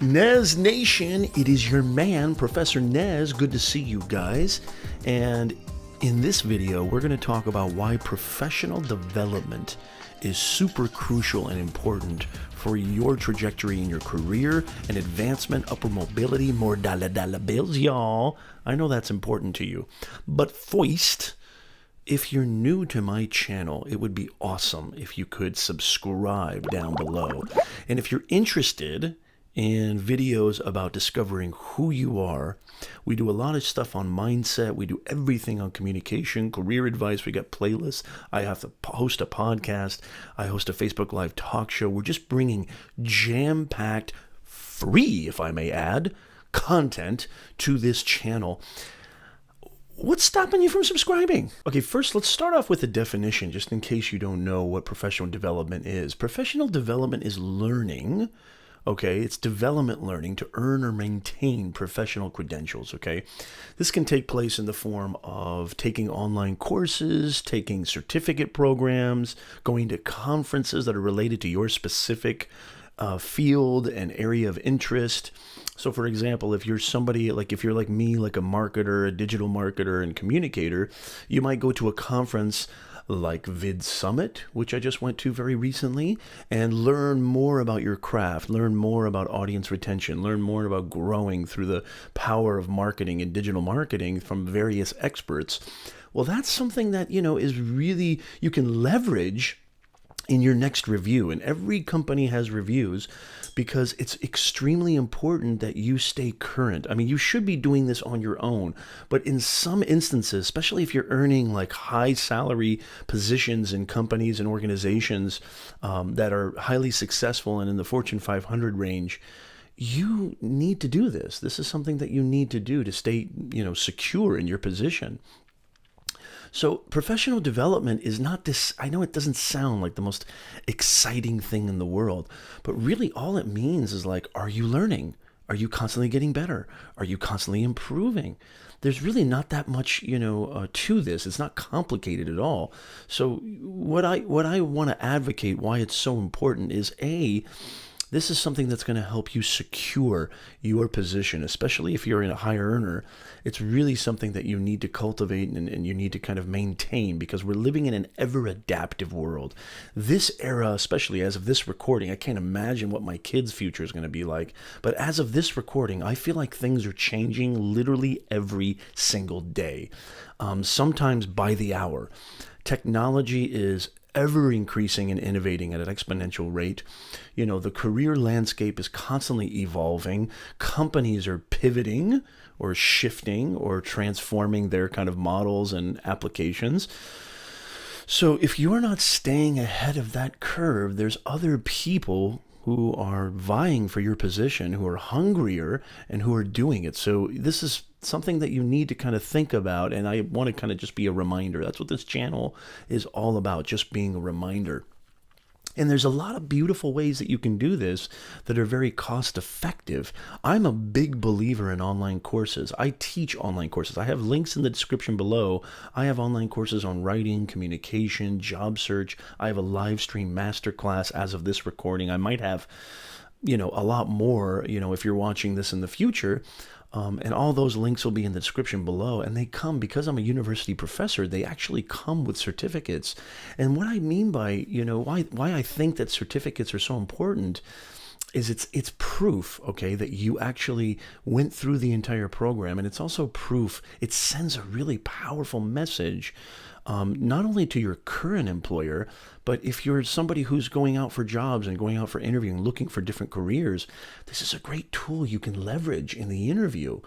Nez Nation, it is your man, Professor Nez. Good to see you guys. And in this video, we're going to talk about why professional development is super crucial and important for your trajectory in your career and advancement, upper mobility, more dollar bills, y'all. I know that's important to you. But first, if you're new to my channel, it would be awesome if you could subscribe down below. And if you're interested in videos about discovering who you are, we do a lot of stuff on mindset. We do everything on communication, career advice. We got playlists. I have to host a podcast. I host a Facebook Live talk show. We're just bringing jam-packed, free, if I may add, content to this channel. What's stopping you from subscribing? Okay, first let's start off with a definition, just in case you don't know what professional development is. Professional development is learning. Okay, it's development learning to earn or maintain professional credentials, okay? This can take place in the form of taking online courses, taking certificate programs, going to conferences that are related to your specific field and area of interest. So for example, if you're somebody, like if you're like me, like a marketer, a digital marketer and communicator, you might go to a conference like Vid Summit, which I just went to very recently, and learn more about your craft, learn more about audience retention, learn more about growing through the power of marketing and digital marketing from various experts. Well, that's something that, is really, you can leverage in your next review. And every company has reviews because it's extremely important that you stay current. I mean, you should be doing this on your own, but in some instances, especially if you're earning like high salary positions in companies and organizations that are highly successful and in the Fortune 500 range, you need to do this. This is something that you need to do to stay, secure in your position. So professional development is not this, I know it doesn't sound like the most exciting thing in the world, but really all it means is like, are you learning? Are you constantly getting better? Are you constantly improving? There's really not that much, to this. It's not complicated at all. So what I want to advocate, why it's so important is this is something that's going to help you secure your position, especially if you're in a high earner. It's really something that you need to cultivate and you need to kind of maintain, because we're living in an ever-adaptive world. This era, especially as of this recording, I can't imagine what my kids' future is going to be like. But as of this recording, I feel like things are changing literally every single day, sometimes by the hour. Technology is ever increasing and innovating at an exponential rate. The career landscape is constantly evolving. Companies are pivoting or shifting or transforming their kind of models and applications. So if you're not staying ahead of that curve, there's other people who are vying for your position, who are hungrier and who are doing it. So this is something that you need to kind of think about, and I want to kind of just be a reminder. That's what this channel is all about, just being a reminder. And there's a lot of beautiful ways that you can do this that are very cost effective. I'm a big believer in online courses. I teach online courses. I have links in the description below. I have online courses on writing, communication, job search. I have a live stream masterclass as of this recording. I might have, a lot more, if you're watching this in the future. And all those links will be in the description below. And they come, because I'm a university professor, they actually come with certificates. And what I mean by, why I think that certificates are so important is it's proof, okay, that you actually went through the entire program. And it's also proof, it sends a really powerful message, not only to your current employer, but if you're somebody who's going out for jobs and going out for interviewing, looking for different careers, this is a great tool you can leverage in the interview.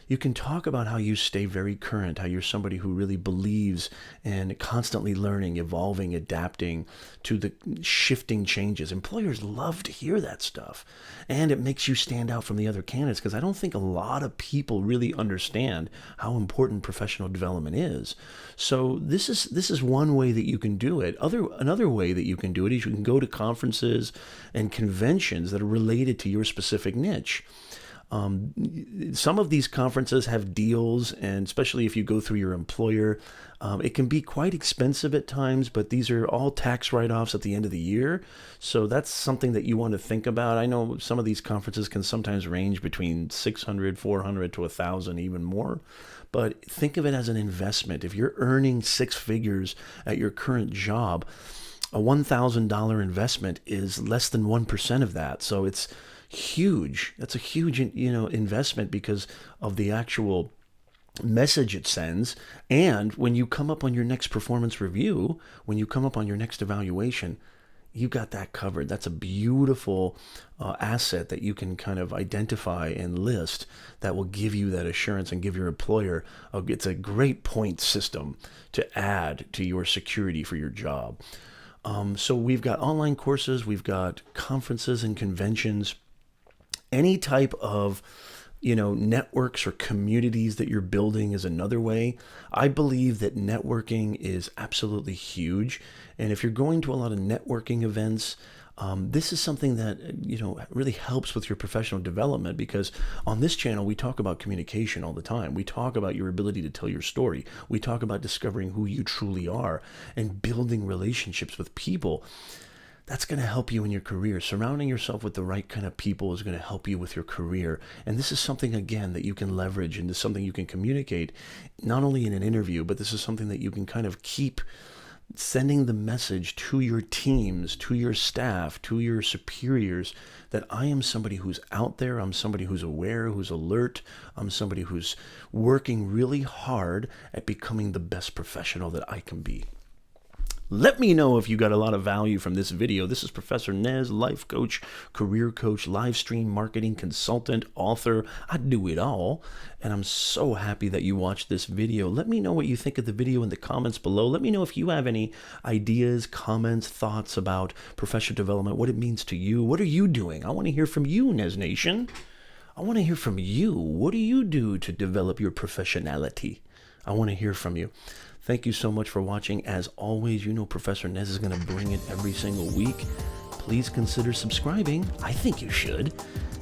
You can talk about how you stay very current, how you're somebody who really believes in constantly learning, evolving, adapting to the shifting changes. Employers love to hear that stuff. And it makes you stand out from the other candidates, because I don't think a lot of people really understand how important professional development is. So this is one way that you can do it. Another way that you can do it is you can go to conferences and conventions that are related to your specific niche. Some of these conferences have deals, and especially if you go through your employer, it can be quite expensive at times, but these are all tax write-offs at the end of the year. So that's something that you want to think about. I know some of these conferences can sometimes range between 600, 400 to 1,000, even more. But think of it as an investment. If you're earning six figures at your current job, a $1,000 investment is less than 1% of that. So it's huge. That's a huge, investment because of the actual message it sends. And when you come up on your next performance review, when you come up on your next evaluation, you got that covered. That's a beautiful asset that you can kind of identify and list that will give you that assurance and give your employer, it's a great point system to add to your security for your job. So we've got online courses, we've got conferences and conventions, any type of networks or communities that you're building is another way. I believe that networking is absolutely huge. And if you're going to a lot of networking events, this is something that, really helps with your professional development, because on this channel, we talk about communication all the time. We talk about your ability to tell your story. We talk about discovering who you truly are and building relationships with people. That's going to help you in your career. Surrounding yourself with the right kind of people is going to help you with your career. And this is something, again, that you can leverage, and this is something you can communicate, not only in an interview, but this is something that you can kind of keep sending the message to your teams, to your staff, to your superiors, that I am somebody who's out there, I'm somebody who's aware, who's alert, I'm somebody who's working really hard at becoming the best professional that I can be. Let me know if you got a lot of value from this video. This is Professor Nez, life coach, career coach, live stream marketing consultant, author. I do it all. And I'm so happy that you watched this video. Let me know what you think of the video in the comments below. Let me know if you have any ideas, comments, thoughts about professional development, what it means to you. What are you doing? I want to hear from you, Nez Nation. I want to hear from you. What do you do to develop your professionality? I want to hear from you. Thank you so much for watching. As always, Professor Nez is going to bring it every single week. Please consider subscribing. I think you should.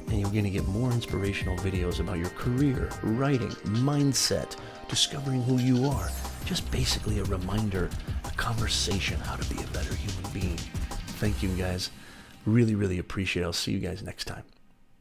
And you're going to get more inspirational videos about your career, writing, mindset, discovering who you are. Just basically a reminder, a conversation, how to be a better human being. Thank you, guys. Really, really appreciate it. I'll see you guys next time.